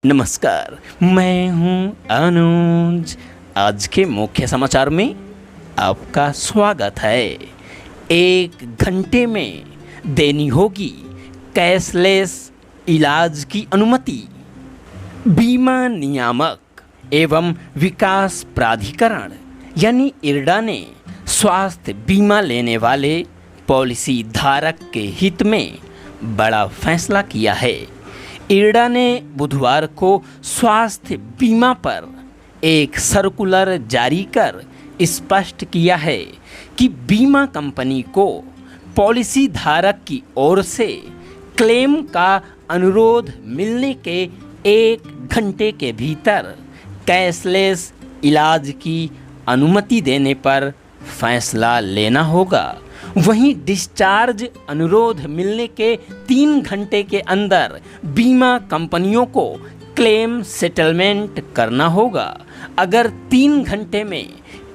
नमस्कार, मैं हूं अनुज। आज के मुख्य समाचार में आपका स्वागत है। 1 घंटे में देनी होगी कैशलेस इलाज की अनुमति। बीमा नियामक एवं विकास प्राधिकरण यानी इरडा ने स्वास्थ्य बीमा लेने वाले पॉलिसी धारक के हित में बड़ा फैसला किया है। इरडा ने बुधवार को स्वास्थ्य बीमा पर एक सर्कुलर जारी कर स्पष्ट किया है कि बीमा कंपनी को पॉलिसी धारक की ओर से क्लेम का अनुरोध मिलने के 1 घंटे के भीतर कैशलेस इलाज की अनुमति देने पर फैसला लेना होगा। वहीं डिस्चार्ज अनुरोध मिलने के 3 घंटे के अंदर बीमा कंपनियों को क्लेम सेटलमेंट करना होगा। अगर 3 घंटे में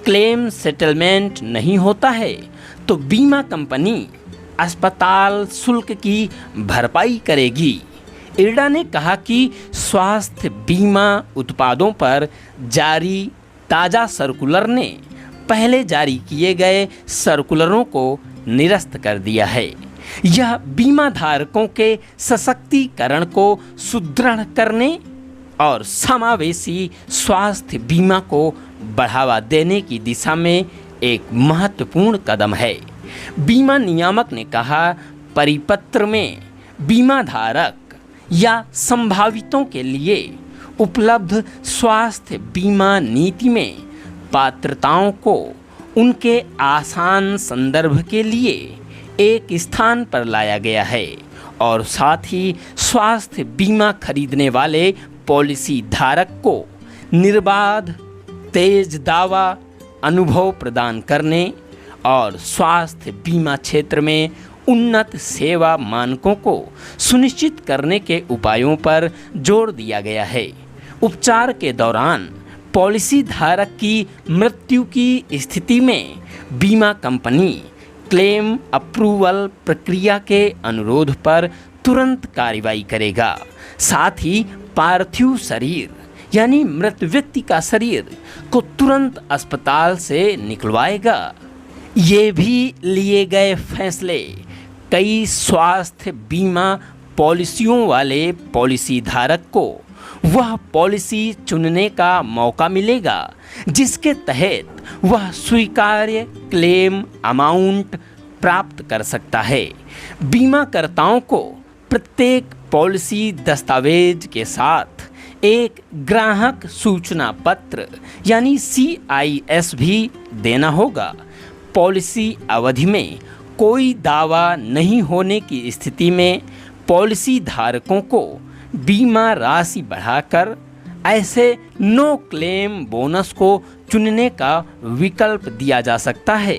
क्लेम सेटलमेंट नहीं होता है तो बीमा कंपनी अस्पताल शुल्क की भरपाई करेगी। इरडा ने कहा कि स्वास्थ्य बीमा उत्पादों पर जारी ताज़ा सर्कुलर ने पहले जारी किए गए सर्कुलरों को निरस्त कर दिया है। यह बीमा धारकों के सशक्तिकरण को सुदृढ़ करने और समावेशी स्वास्थ्य बीमा को बढ़ावा देने की दिशा में एक महत्वपूर्ण कदम है। बीमा नियामक ने कहा, परिपत्र में बीमा धारक या संभावितों के लिए उपलब्ध स्वास्थ्य बीमा नीति में पात्रताओं को उनके आसान संदर्भ के लिए एक स्थान पर लाया गया है और साथ ही स्वास्थ्य बीमा खरीदने वाले पॉलिसी धारक को निर्बाध तेज दावा अनुभव प्रदान करने और स्वास्थ्य बीमा क्षेत्र में उन्नत सेवा मानकों को सुनिश्चित करने के उपायों पर जोर दिया गया है। उपचार के दौरान पॉलिसी धारक की मृत्यु की स्थिति में बीमा कंपनी क्लेम अप्रूवल प्रक्रिया के अनुरोध पर तुरंत कार्रवाई करेगा। साथ ही पार्थिव शरीर यानी मृत व्यक्ति का शरीर को तुरंत अस्पताल से निकलवाएगा। ये भी लिए गए फैसले कई स्वास्थ्य बीमा पॉलिसियों वाले पॉलिसी धारक को वह पॉलिसी चुनने का मौका मिलेगा जिसके तहत वह स्वीकार्य क्लेम अमाउंट प्राप्त कर सकता है। बीमाकर्ताओं को प्रत्येक पॉलिसी दस्तावेज के साथ एक ग्राहक सूचना पत्र यानी CIS भी देना होगा। पॉलिसी अवधि में कोई दावा नहीं होने की स्थिति में पॉलिसी धारकों को बीमा राशि बढ़ाकर ऐसे नो क्लेम बोनस को चुनने का विकल्प दिया जा सकता है।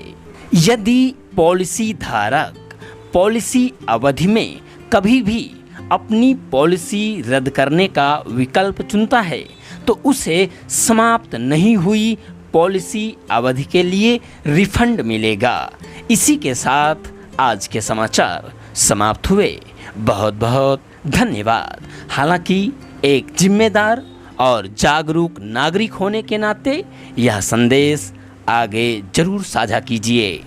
यदि पॉलिसी धारक पॉलिसी अवधि में कभी भी अपनी पॉलिसी रद्द करने का विकल्प चुनता है तो उसे समाप्त नहीं हुई पॉलिसी अवधि के लिए रिफंड मिलेगा। इसी के साथ आज के समाचार समाप्त हुए। बहुत बहुत धन्यवाद। हालांकि एक जिम्मेदार और जागरूक नागरिक होने के नाते यह संदेश आगे जरूर साझा कीजिए।